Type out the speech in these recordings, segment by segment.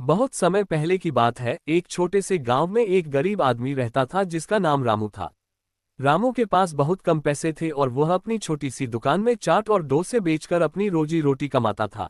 बहुत समय पहले की बात है। एक छोटे से गांव में एक गरीब आदमी रहता था जिसका नाम रामू था। रामू के पास बहुत कम पैसे थे और वह अपनी छोटी सी दुकान में चाट और डोसे बेचकर अपनी रोजी रोटी कमाता था।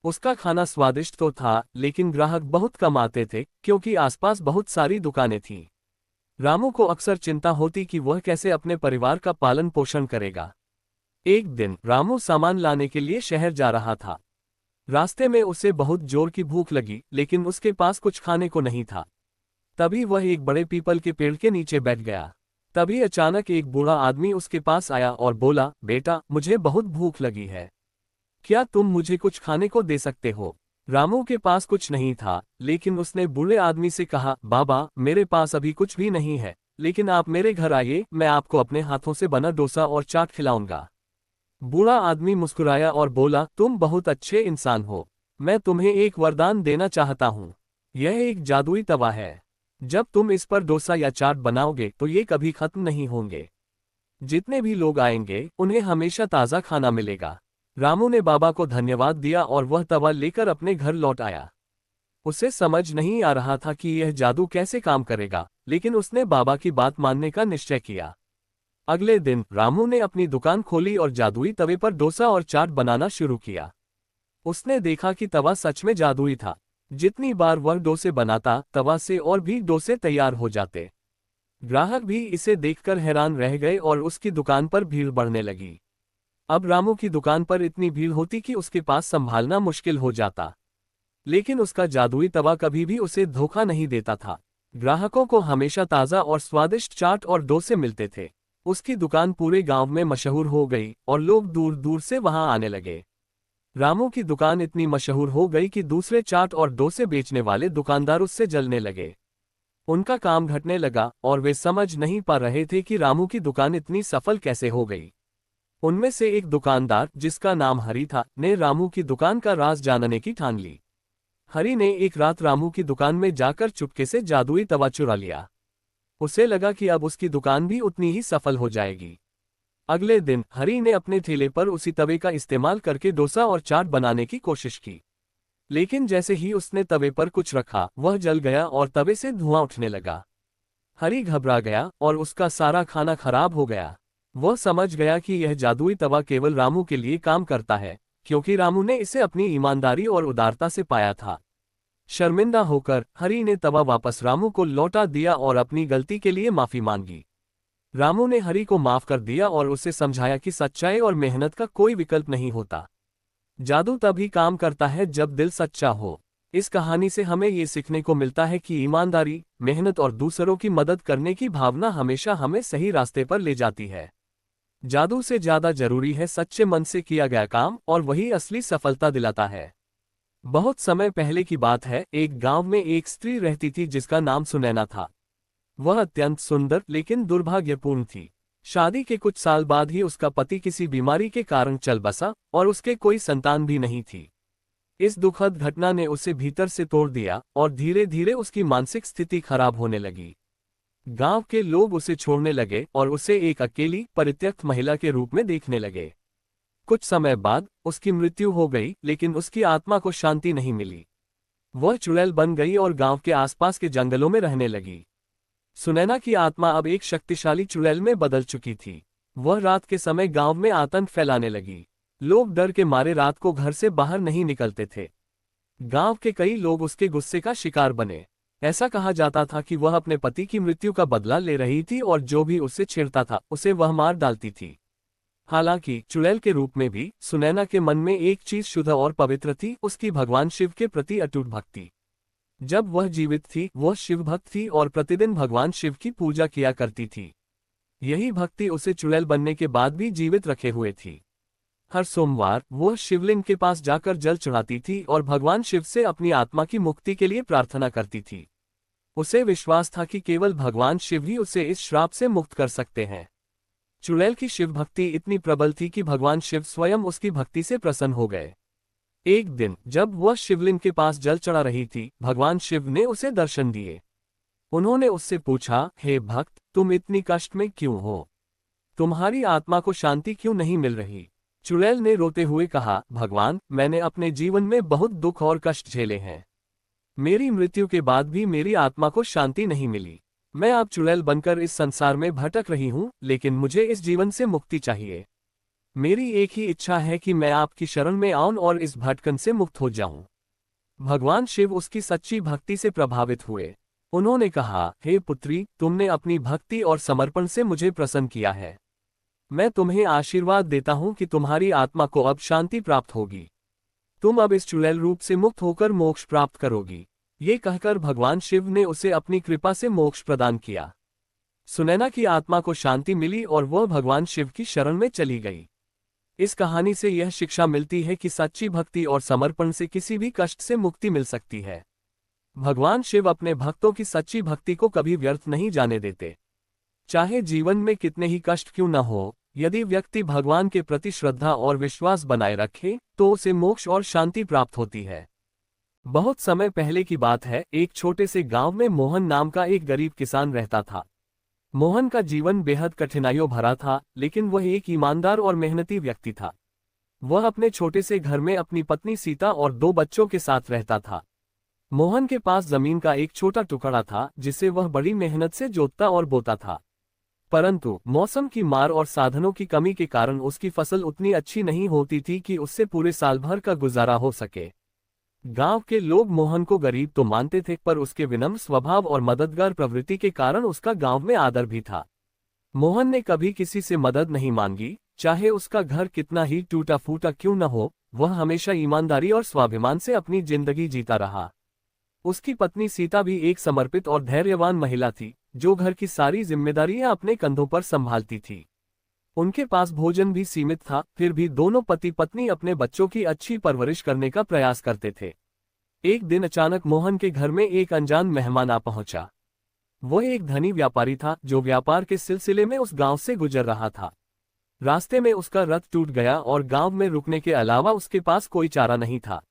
उसका खाना स्वादिष्ट तो था, लेकिन ग्राहक बहुत कम आते थे क्योंकि आसपास बहुत सारी दुकानें थीं। रामू को अक्सर चिंता होती कि वह कैसे अपने परिवार का पालन पोषण करेगा। एक दिन रामू सामान लाने के लिए शहर जा रहा था। रास्ते में उसे बहुत जोर की भूख लगी, लेकिन उसके पास कुछ खाने को नहीं था। तभी वह एक बड़े पीपल के पेड़ के नीचे बैठ गया। तभी अचानक एक बूढ़ा आदमी उसके पास आया और बोला, बेटा, मुझे बहुत भूख लगी है। क्या तुम मुझे कुछ खाने को दे सकते हो? रामू के पास कुछ नहीं था, लेकिन उसने बूढ़े आदमी से कहा, बाबा, मेरे पास अभी कुछ भी नहीं है, लेकिन आप मेरे घर आइए, मैं आपको अपने हाथों से बना डोसा और चाट खिलाऊंगा। बूढ़ा आदमी मुस्कुराया और बोला, तुम बहुत अच्छे इंसान हो। मैं तुम्हें एक वरदान देना चाहता हूँ। यह एक जादुई तवा है। जब तुम इस पर डोसा या चाट बनाओगे तो ये कभी खत्म नहीं होंगे। जितने भी लोग आएंगे उन्हें हमेशा ताज़ा खाना मिलेगा। रामू ने बाबा को धन्यवाद दिया और वह तवा लेकर अपने घर लौट आया। उसे समझ नहीं आ रहा था कि यह जादू कैसे काम करेगा, लेकिन उसने बाबा की बात मानने का निश्चय किया। अगले दिन रामू ने अपनी दुकान खोली और जादुई तवे पर डोसा और चाट बनाना शुरू किया। उसने देखा कि तवा सच में जादुई था। जितनी बार वह डोसे बनाता, तवा से और भी डोसे तैयार हो जाते। ग्राहक भी इसे देखकर हैरान रह गए और उसकी दुकान पर भीड़ बढ़ने लगी। अब रामू की दुकान पर इतनी भीड़ होती कि उसके पास संभालना मुश्किल हो जाता। लेकिन उसका जादुई तवा कभी भी उसे धोखा नहीं देता था। ग्राहकों को हमेशा ताज़ा और स्वादिष्ट चाट और डोसे मिलते थे। उसकी दुकान पूरे गांव में मशहूर हो गई और लोग दूर दूर से वहां आने लगे। रामू की दुकान इतनी मशहूर हो गई कि दूसरे चाट और डोसे बेचने वाले दुकानदार उससे जलने लगे। उनका काम घटने लगा और वे समझ नहीं पा रहे थे कि रामू की दुकान इतनी सफल कैसे हो गई। उनमें से एक दुकानदार, जिसका नाम हरी था, ने रामू की दुकान का राज जानने की ठान ली। हरी ने एक रात रामू की दुकान में जाकर चुपके से जादुई तवा चुरा लिया। उसे लगा कि अब उसकी दुकान भी उतनी ही सफल हो जाएगी। अगले दिन हरी ने अपने ठेले पर उसी तवे का इस्तेमाल करके डोसा और चाट बनाने की कोशिश की। लेकिन जैसे ही उसने तवे पर कुछ रखा, वह जल गया और तवे से धुआं उठने लगा। हरी घबरा गया और उसका सारा खाना खराब हो गया। वह समझ गया कि यह जादुई तवा केवल रामू के लिए काम करता है, क्योंकि रामू ने इसे अपनी ईमानदारी और उदारता से पाया था। शर्मिंदा होकर हरी ने तवा वापस रामू को लौटा दिया और अपनी गलती के लिए माफी मांगी। रामू ने हरी को माफ कर दिया और उसे समझाया कि सच्चाई और मेहनत का कोई विकल्प नहीं होता। जादू तभी काम करता है जब दिल सच्चा हो। इस कहानी से हमें ये सीखने को मिलता है कि ईमानदारी, मेहनत और दूसरों की मदद करने की भावना हमेशा हमें सही रास्ते पर ले जाती है। जादू से ज्यादा जरूरी है सच्चे मन से किया गया काम, और वही असली सफलता दिलाता है। बहुत समय पहले की बात है। एक गांव में एक स्त्री रहती थी जिसका नाम सुनैना था। वह अत्यंत सुंदर लेकिन दुर्भाग्यपूर्ण थी। शादी के कुछ साल बाद ही उसका पति किसी बीमारी के कारण चल बसा और उसके कोई संतान भी नहीं थी। इस दुखद घटना ने उसे भीतर से तोड़ दिया और धीरे धीरे उसकी मानसिक स्थिति खराब होने लगी। गांव के लोग उसे छोड़ने लगे और उसे एक अकेली, परित्यक्त महिला के रूप में देखने लगे। कुछ समय बाद उसकी मृत्यु हो गई, लेकिन उसकी आत्मा को शांति नहीं मिली। वह चुड़ैल बन गई और गांव के आसपास के जंगलों में रहने लगी। सुनैना की आत्मा अब एक शक्तिशाली चुड़ैल में बदल चुकी थी। वह रात के समय गांव में आतंक फैलाने लगी। लोग डर के मारे रात को घर से बाहर नहीं निकलते थे। गांव के कई लोग उसके गुस्से का शिकार बने। ऐसा कहा जाता था कि वह अपने पति की मृत्यु का बदला ले रही थी और जो भी उससे छेड़ता था उसे वह मार डालती थी। हालांकि चुड़ैल के रूप में भी सुनैना के मन में एक चीज शुद्ध और पवित्र थी, उसकी भगवान शिव के प्रति अटूट भक्ति। जब वह जीवित थी, वह शिव भक्त थी और प्रतिदिन भगवान शिव की पूजा किया करती थी। यही भक्ति उसे चुड़ैल बनने के बाद भी जीवित रखे हुए थी। हर सोमवार वह शिवलिंग के पास जाकर जल चढ़ाती थी और भगवान शिव से अपनी आत्मा की मुक्ति के लिए प्रार्थना करती थी। उसे विश्वास था कि केवल भगवान शिव ही उसे इस श्राप से मुक्त कर सकते हैं। चुड़ैल की शिव भक्ति इतनी प्रबल थी कि भगवान शिव स्वयं उसकी भक्ति से प्रसन्न हो गए। एक दिन जब वह शिवलिंग के पास जल चढ़ा रही थी, भगवान शिव ने उसे दर्शन दिए। उन्होंने उससे पूछा, हे भक्त, तुम इतनी कष्ट में क्यों हो? तुम्हारी आत्मा को शांति क्यों नहीं मिल रही? चुड़ैल ने रोते हुए कहा, भगवान, मैंने अपने जीवन में बहुत दुख और कष्ट झेले हैं। मेरी मृत्यु के बाद भी मेरी आत्मा को शांति नहीं मिली। मैं अब चुड़ैल बनकर इस संसार में भटक रही हूँ, लेकिन मुझे इस जीवन से मुक्ति चाहिए। मेरी एक ही इच्छा है कि मैं आपकी शरण में आऊं और इस भटकन से मुक्त हो जाऊं। भगवान शिव उसकी सच्ची भक्ति से प्रभावित हुए। उन्होंने कहा, हे पुत्री, तुमने अपनी भक्ति और समर्पण से मुझे प्रसन्न किया है। मैं तुम्हें आशीर्वाद देता हूं कि तुम्हारी आत्मा को अब शांति प्राप्त होगी। तुम अब इस चुड़ैल रूप से मुक्त होकर मोक्ष प्राप्त करोगी। ये कहकर भगवान शिव ने उसे अपनी कृपा से मोक्ष प्रदान किया। सुनैना की आत्मा को शांति मिली और वह भगवान शिव की शरण में चली गई। इस कहानी से यह शिक्षा मिलती है कि सच्ची भक्ति और समर्पण से किसी भी कष्ट से मुक्ति मिल सकती है। भगवान शिव अपने भक्तों की सच्ची भक्ति को कभी व्यर्थ नहीं जाने देते। चाहे जीवन में कितने ही कष्ट क्यों न हो, यदि व्यक्ति भगवान के प्रति श्रद्धा और विश्वास बनाए रखे तो उसे मोक्ष और शांति प्राप्त होती है। बहुत समय पहले की बात है, एक छोटे से गांव में मोहन नाम का एक गरीब किसान रहता था। मोहन का जीवन बेहद कठिनाइयों भरा था, लेकिन वह एक ईमानदार और मेहनती व्यक्ति था। वह अपने छोटे से घर में अपनी पत्नी सीता और 2 बच्चों के साथ रहता था। मोहन के पास जमीन का एक छोटा टुकड़ा था, जिसे वह बड़ी मेहनत से जोतता और बोता था। परंतु मौसम की मार और साधनों की कमी के कारण उसकी फसल उतनी अच्छी नहीं होती थी कि उससे पूरे साल भर का गुजारा हो सके। गांव के लोग मोहन को गरीब तो मानते थे, पर उसके विनम्र स्वभाव और मददगार प्रवृत्ति के कारण उसका गांव में आदर भी था। मोहन ने कभी किसी से मदद नहीं मांगी, चाहे उसका घर कितना ही टूटा फूटा क्यों न हो। वह हमेशा ईमानदारी और स्वाभिमान से अपनी जिंदगी जीता रहा। उसकी पत्नी सीता भी एक समर्पित और धैर्यवान महिला थी, जो घर की सारी जिम्मेदारियां अपने कंधों पर संभालती थी। उनके पास भोजन भी सीमित था, फिर भी दोनों पति पत्नी अपने बच्चों की अच्छी परवरिश करने का प्रयास करते थे। एक दिन अचानक मोहन के घर में एक अनजान मेहमान आ पहुंचा। वह एक धनी व्यापारी था, जो व्यापार के सिलसिले में उस गांव से गुजर रहा था। रास्ते में उसका रथ टूट गया और गांव में रुकने के अलावा उसके पास कोई चारा नहीं था।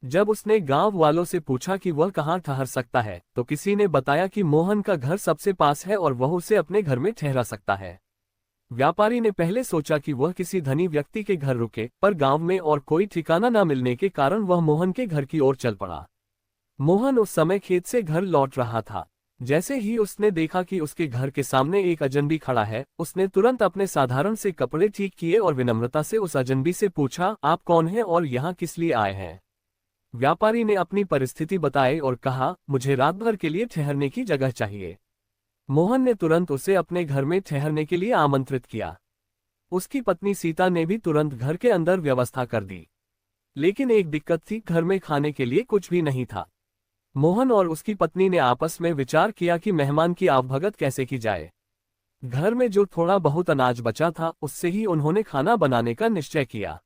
जब उसने गांव वालों से पूछा कि वह कहाँ ठहर सकता है, तो किसी ने बताया कि मोहन का घर सबसे पास है और वह उसे अपने घर में ठहरा सकता है। व्यापारी ने पहले सोचा कि वह किसी धनी व्यक्ति के घर रुके, पर गांव में और कोई ठिकाना न मिलने के कारण वह मोहन के घर की ओर चल पड़ा। मोहन उस समय खेत से घर लौट रहा था। जैसे ही उसने देखा कि उसके घर के सामने एक अजनबी खड़ा है, उसने तुरंत अपने साधारण से कपड़े ठीक किए और विनम्रता से उस अजनबी से पूछा, आप कौन हैं और यहाँ किस लिए आए हैं? व्यापारी ने अपनी परिस्थिति बताई और कहा, मुझे रात भर के लिए ठहरने की जगह चाहिए। मोहन ने तुरंत उसे अपने घर में ठहरने के लिए आमंत्रित किया। उसकी पत्नी सीता ने भी तुरंत घर के अंदर व्यवस्था कर दी। लेकिन एक दिक्कत थी, घर में खाने के लिए कुछ भी नहीं था। मोहन और उसकी पत्नी ने आपस में विचार किया कि मेहमान की आवभगत कैसे की जाए। घर में जो थोड़ा बहुत अनाज बचा था, उससे ही उन्होंने खाना बनाने का निश्चय किया।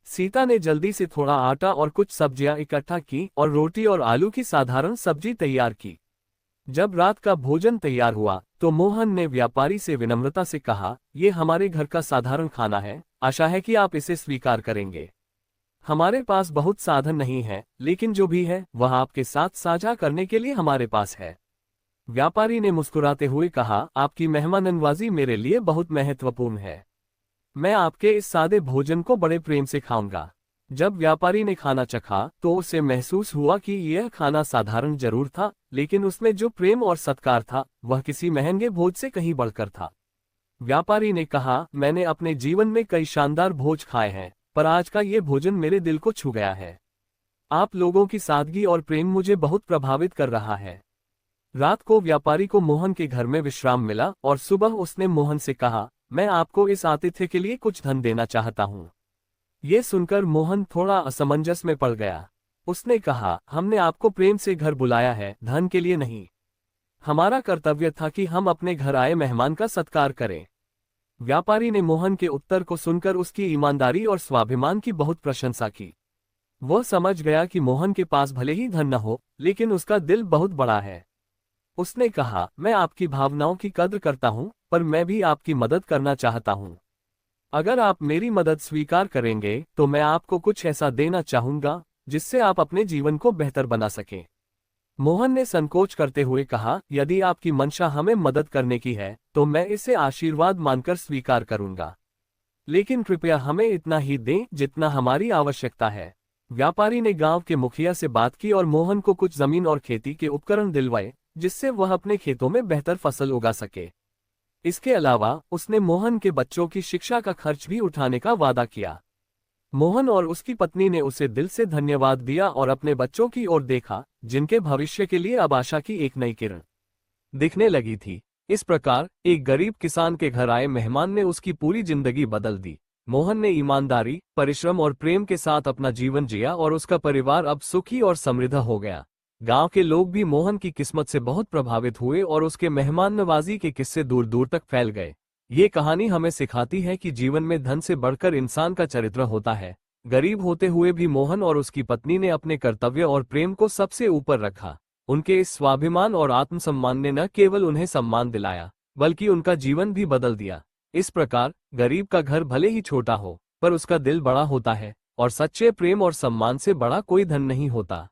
सीता ने जल्दी से थोड़ा आटा और कुछ सब्जियां इकट्ठा की और रोटी और आलू की साधारण सब्जी तैयार की। जब रात का भोजन तैयार हुआ तो मोहन ने व्यापारी से विनम्रता से कहा, ये हमारे घर का साधारण खाना है, आशा है कि आप इसे स्वीकार करेंगे। हमारे पास बहुत साधन नहीं है, लेकिन जो भी है वह आपके साथ साझा करने के लिए हमारे पास है। व्यापारी ने मुस्कुराते हुए कहा, आपकी मेहमाननवाजी मेरे लिए बहुत महत्वपूर्ण है। मैं आपके इस सादे भोजन को बड़े प्रेम से खाऊंगा। जब व्यापारी ने खाना चखा तो उसे महसूस हुआ कि यह खाना साधारण जरूर था, लेकिन उसमें जो प्रेम और सत्कार था वह किसी महंगे भोज से कहीं बढ़कर था। व्यापारी ने कहा, मैंने अपने जीवन में कई शानदार भोज खाए हैं, पर आज का ये भोजन मेरे दिल को छू गया है। आप लोगों की सादगी और प्रेम मुझे बहुत प्रभावित कर रहा है। रात को व्यापारी को मोहन के घर में विश्राम मिला और सुबह उसने मोहन से कहा, मैं आपको इस आतिथ्य के लिए कुछ धन देना चाहता हूँ। ये सुनकर मोहन थोड़ा असमंजस में पड़ गया। उसने कहा, हमने आपको प्रेम से घर बुलाया है, धन के लिए नहीं। हमारा कर्तव्य था कि हम अपने घर आए मेहमान का सत्कार करें। व्यापारी ने मोहन के उत्तर को सुनकर उसकी ईमानदारी और स्वाभिमान की बहुत प्रशंसा की। वह समझ गया कि मोहन के पास भले ही धन न हो, लेकिन उसका दिल बहुत बड़ा है। उसने कहा, मैं आपकी भावनाओं की कद्र करता हूँ, पर मैं भी आपकी मदद करना चाहता हूँ। अगर आप मेरी मदद स्वीकार करेंगे तो मैं आपको कुछ ऐसा देना चाहूंगा जिससे आप अपने जीवन को बेहतर बना सकें। मोहन ने संकोच करते हुए कहा, यदि आपकी मंशा हमें मदद करने की है तो मैं इसे आशीर्वाद मानकर स्वीकार करूंगा, लेकिन कृपया हमें इतना ही दें जितना हमारी आवश्यकता है। व्यापारी ने गांव के मुखिया से बात की और मोहन को कुछ जमीन और खेती के उपकरण दिलवाए, जिससे वह अपने खेतों में बेहतर फसल उगा सके। इसके अलावा उसने मोहन के बच्चों की शिक्षा का खर्च भी उठाने का वादा किया। मोहन और उसकी पत्नी ने उसे दिल से धन्यवाद दिया और अपने बच्चों की ओर देखा, जिनके भविष्य के लिए अब आशा की एक नई किरण दिखने लगी थी। इस प्रकार एक गरीब किसान के घर आए मेहमान ने उसकी पूरी जिंदगी बदल दी। मोहन ने ईमानदारी, परिश्रम और प्रेम के साथ अपना जीवन जिया और उसका परिवार अब सुखी और समृद्ध हो गया। गांव के लोग भी मोहन की किस्मत से बहुत प्रभावित हुए और उसके मेहमान नवाजी के किस्से दूर दूर तक फैल गए। ये कहानी हमें सिखाती है कि जीवन में धन से बढ़कर इंसान का चरित्र होता है। गरीब होते हुए भी मोहन और उसकी पत्नी ने अपने कर्तव्य और प्रेम को सबसे ऊपर रखा। उनके इस स्वाभिमान और आत्मसम्मान ने न केवल उन्हें सम्मान दिलाया, बल्कि उनका जीवन भी बदल दिया। इस प्रकार गरीब का घर भले ही छोटा हो, पर उसका दिल बड़ा होता है, और सच्चे प्रेम और सम्मान से बड़ा कोई धन नहीं होता।